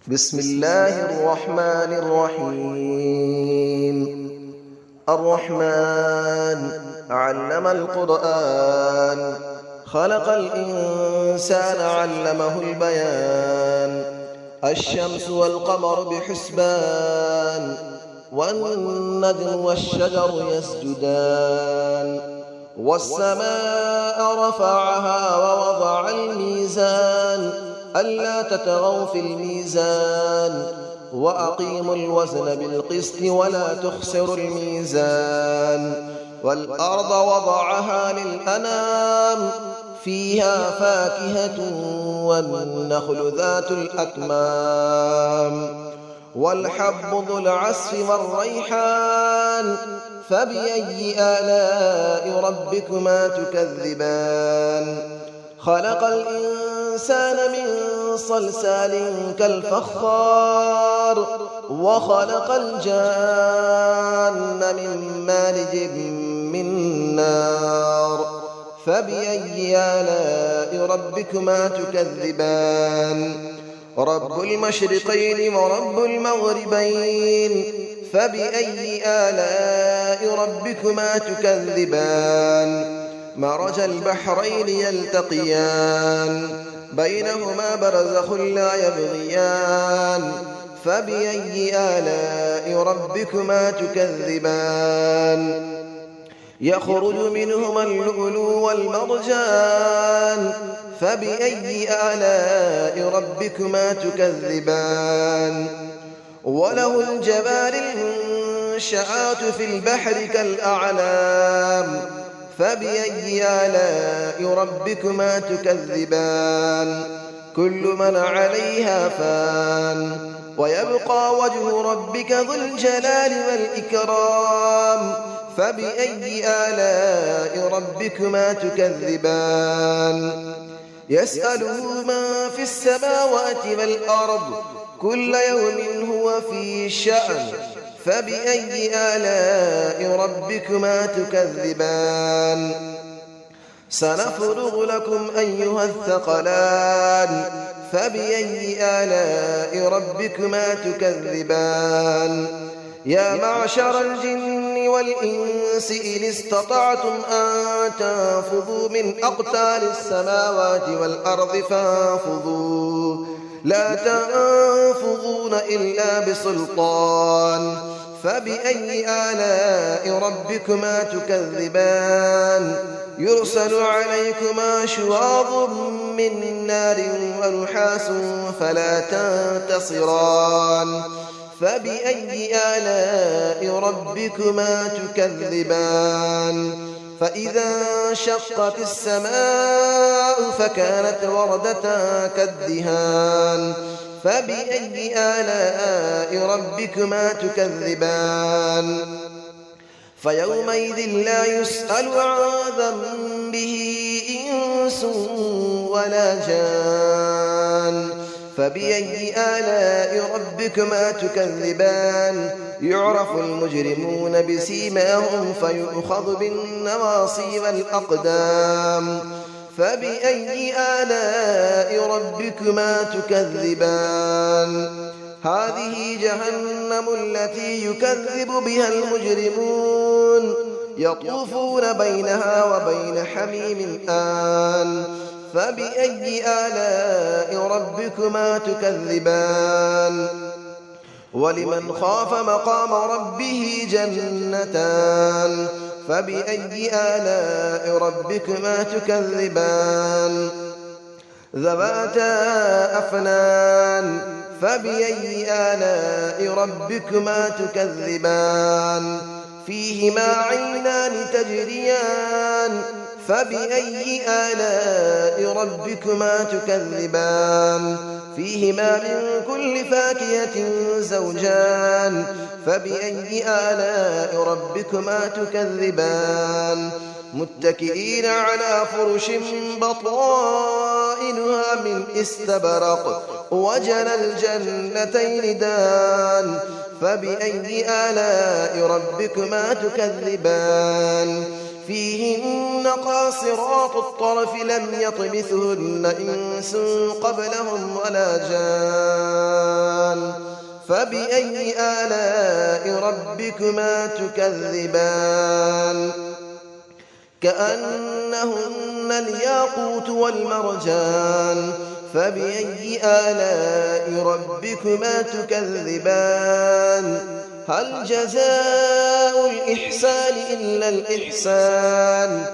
بسم الله الرحمن الرحيم. الرحمن علم القرآن، خلق الإنسان علمه البيان. الشمس والقمر بحسبان، والنجم والشجر يسجدان. والسماء رفعها ووضع الميزان، ألا تطغوا في الميزان، وأقيموا الوزن بالقسط ولا تخسروا الميزان. والأرض وضعها للأنام، فيها فاكهة والنخل ذات الأكمام، والحب ذو العصف والريحان. فبأي آلاء ربكما تكذبان؟ خلق الإنسان من صلصال كالفخار، وخلق الجان من مارج من نار. فبأي آلاء ربكما تكذبان؟ رب المشرقين ورب المغربين. فبأي آلاء ربكما تكذبان؟ مرج البحرين يلتقيان، بينهما برزخ لا يبغيان. فبأي آلاء ربكما تكذبان؟ يخرج منهما اللؤلؤ والمرجان. فبأي آلاء ربكما تكذبان؟ وله الجبال المنشآت في البحر كالأعلام. فبأي آلاء ربكما تكذبان؟ كل من عليها فان، ويبقى وجه ربك ذو الجلال والإكرام. فبأي آلاء ربكما تكذبان؟ يسأله من في السماوات والأرض، كل يوم هو في شأن. فبأي آلاء ربكما تكذبان؟ سنفرغ لكم أيها الثقلان. فبأي آلاء ربكما تكذبان؟ يا معشر الجن والإنس إن استطعتم أن تنفذوا من أقطار السماوات والأرض فانفذوا، لا تنفذون إلا بسلطان. فبأي آلاء ربكما تكذبان؟ يرسل عليكما شواظ من نار ونحاس فلا تنتصران. فبأي آلاء ربكما تكذبان؟ فإذا انشقت السماء فكانت وردة كالدهان. فبأي آلاء ربكما تكذبان؟ فيومئذ لا يسأل عن ذنبه إنس ولا جان. فبأي آلاء ربكما تكذبان؟ يعرف المجرمون بسيماهم فيؤخذ بالنواصي والأقدام. فبأي آلاء ربكما تكذبان؟ هذه جهنم التي يكذب بها المجرمون، يطوفون بينها وبين حميم آن. فبأي آلاء ربكما تكذبان؟ ولمن خاف مقام ربه جنتان. فبأي آلاء ربكما تكذبان؟ ذواتا أفنان. فبأي آلاء ربكما تكذبان؟ فيهما عينان تجريان. فبأي آلاء ربكما تكذبان؟ فيهما من كل فاكهة زوجان. فبأي آلاء ربكما تكذبان؟ متكئين على فرش بطائنها من استبرق، وجنى الجنتين دان. فبأي آلاء ربكما تكذبان؟ فيهن قاصرات الطرف لم يطمثهن إنس قبلهم ولا جان فبأي آلاء ربكما تكذبان كأنهن الياقوت والمرجان فبأي آلاء ربكما تكذبان هل جزاء الإحسان إلا الإحسان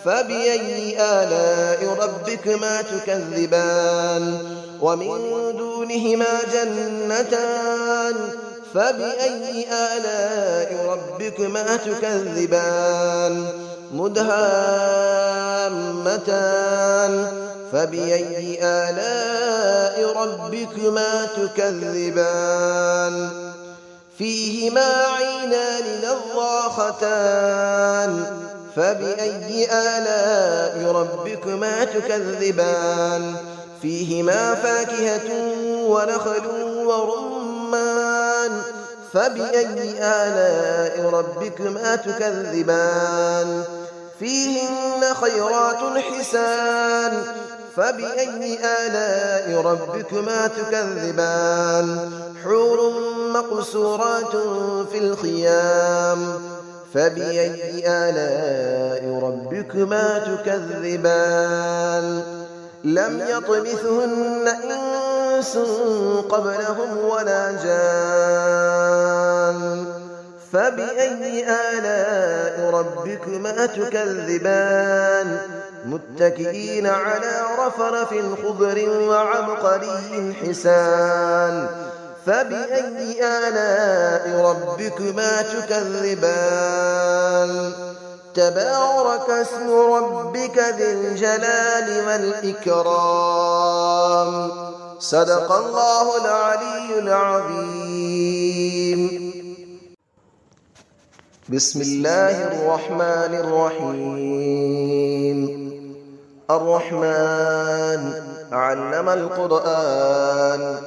فبأي آلاء ربكما تكذبان ومن دونهما جنتان فبأي آلاء ربكما تكذبان مدهامتان فبأي آلاء ربكما تكذبان فيهما عينان نضاختان فبأي آلاء ربكما تكذبان فيهما فاكهة ونخل ورمان فبأي آلاء ربكما تكذبان فيهن خيرات حسان فبأي آلاء ربكما تكذبان حور مقصورات في الخيام فبأي آلاء ربكما تكذبان لم يطمثهن إنس قبلهم ولا جان فبأي آلاء ربكما تكذبان متكئين على رفرف خضر وعبقري حسان فبأي آلاء ربكما تكذبان تبارك اسم ربك ذي الجلال والإكرام صدق الله العلي العظيم بسم الله الرحمن الرحيم الرحمن علم القرآن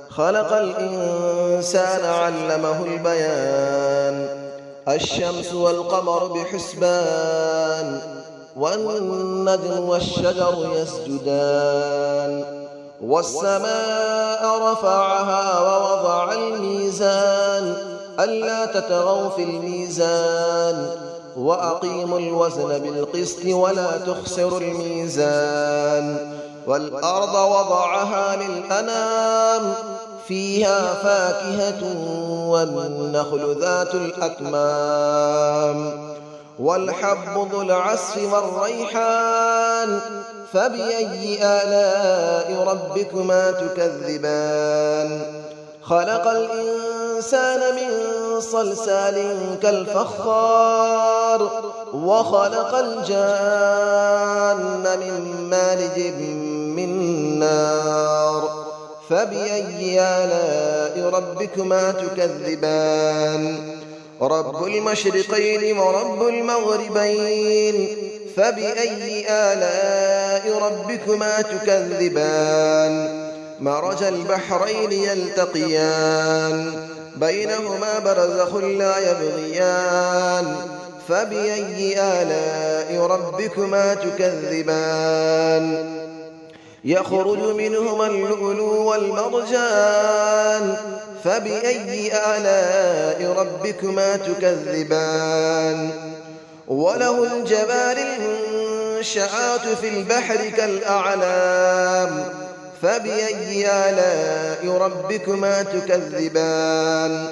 خلق الإنسان علمه البيان الشمس والقمر بحسبان والنجم والشجر يسجدان والسماء رفعها ووضع الميزان ألا تطغوا في الميزان وأقيموا الوزن بالقسط ولا تخسروا الميزان والأرض وضعها للأنام فيها فاكهة والنخل ذات الأكمام والحب ذو العصف والريحان فبأي آلاء ربكما تكذبان خلق الإنسان من صلصال كالفخار وخلق الجان من مارج من نار فبأي آلاء ربكما تكذبان رب المشرقين ورب المغربين فبأي آلاء ربكما تكذبان مرج البحرين يلتقيان بينهما برزخ لا يبغيان فبأي آلاء ربكما تكذبان يخرج منهما اللؤلؤ والمرجان فبأي آلاء ربكما تكذبان وله الجبال المنشآت في البحر كالأعلام فبأي آلاء ربكما تكذبان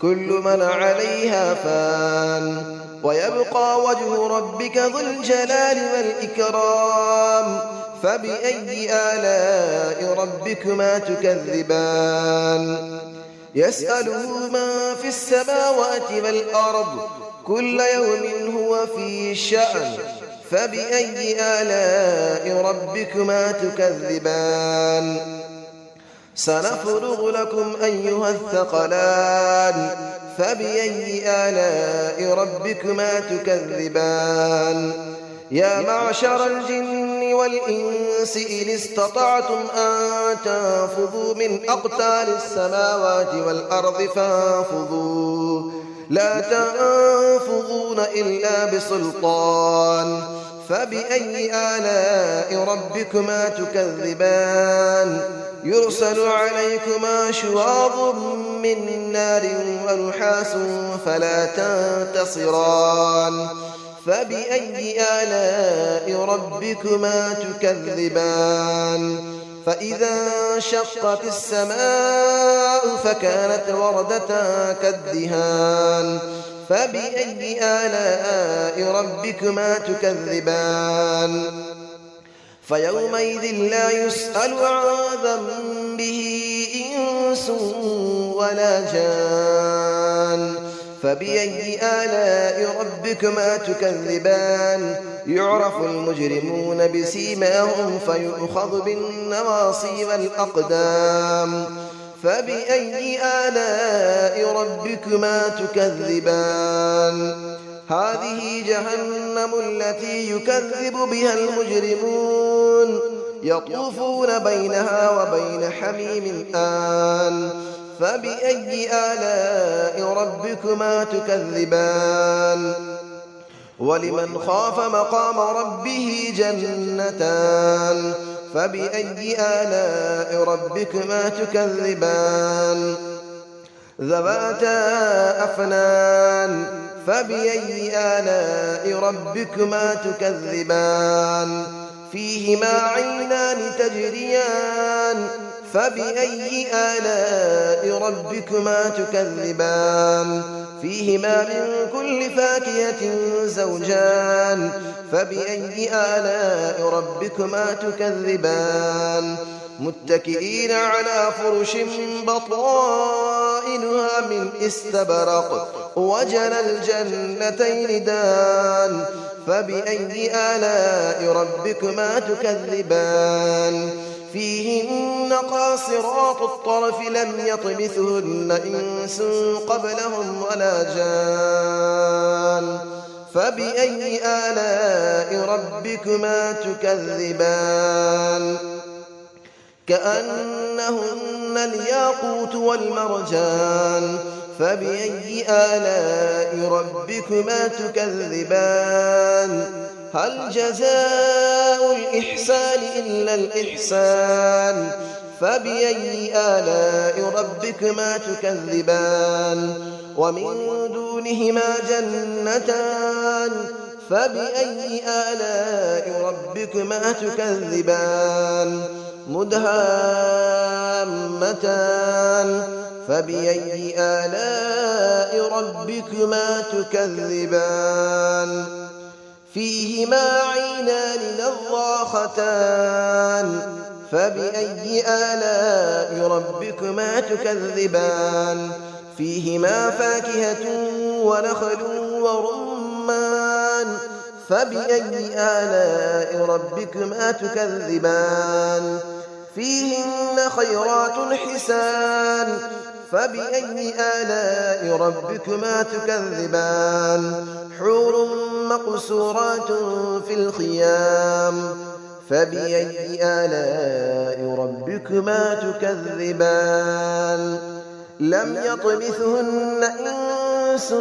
كل من عليها فان ويبقى وجه ربك ذو الجلال والإكرام فبأي آلاء ربكما تكذبان يسأله من في السماوات والأرض كل يوم هو في شأن فبأي آلاء ربكما تكذبان سنفرغ لكم أيها الثقلان فبأي آلاء ربكما تكذبان يا معشر الجن والإنس إن استطعتم أن تنفذوا من أقطار السماوات والأرض فانفذوا لا تنفذون إلا بسلطان فبأي آلاء ربكما تكذبان يرسل عليكما شواظ من نار ونحاس فلا تنتصران فبأي آلاء ربكما تكذبان فإذا انشقت السماء فكانت وردة كالدهان فبأي آلاء ربكما تكذبان فيومئذ لا يسأل عن ذنبه إنس ولا جان فبأي آلاء ربكما تكذبان يعرف المجرمون بسيماهم فيؤخذ بالنواصي والأقدام فبأي آلاء ربكما تكذبان هذه جهنم التي يكذب بها المجرمون يطوفون بينها وبين حميم آن فبأي آلاء ربكما تكذبان ولمن خاف مقام ربه جنتان فبأي آلاء ربكما تكذبان ذواتا أفنان فبأي آلاء ربكما تكذبان فيهما عينان تجريان فبأي آلاء ربكما تكذبان فيهما من كل فاكهة زوجان فبأي آلاء ربكما تكذبان متكئين على فرش بطائنها من استبرق وجنى الجنتين دان فبأي آلاء ربكما تكذبان فيهن قاصرات الطرف لم يطمثهن إنس قبلهم ولا جان فبأي آلاء ربكما تكذبان كأنهن الياقوت والمرجان فبأي آلاء ربكما تكذبان هل جزاء الإحسان إلا الإحسان فبأي آلاء ربكما تكذبان ومن دونهما جنتان فبأي آلاء ربكما تكذبان مدهامتان فبأي آلاء ربكما تكذبان فيهما عينان نضاختان فبأي آلاء ربكما تكذبان فيهما فاكهة ونخل ورمان فبأي آلاء ربكما تكذبان فيهن خيرات حسان فبأي آلاء ربكما تكذبان حور مقصورات في الخيام فبأي آلاء ربكما تكذبان لم يطمثهن إنس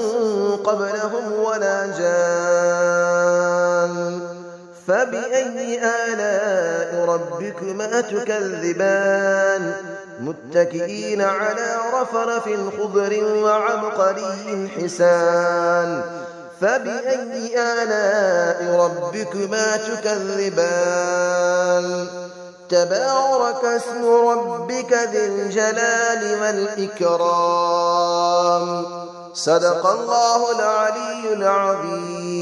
قبلهم ولا جان فبأي آلاء ربكما تكذبان متكئين على رفرف خضر وعبقري حسان فبأي آلاء ربكما تكذبان تبارك اسم ربك ذي الجلال والإكرام صدق الله العلي العظيم.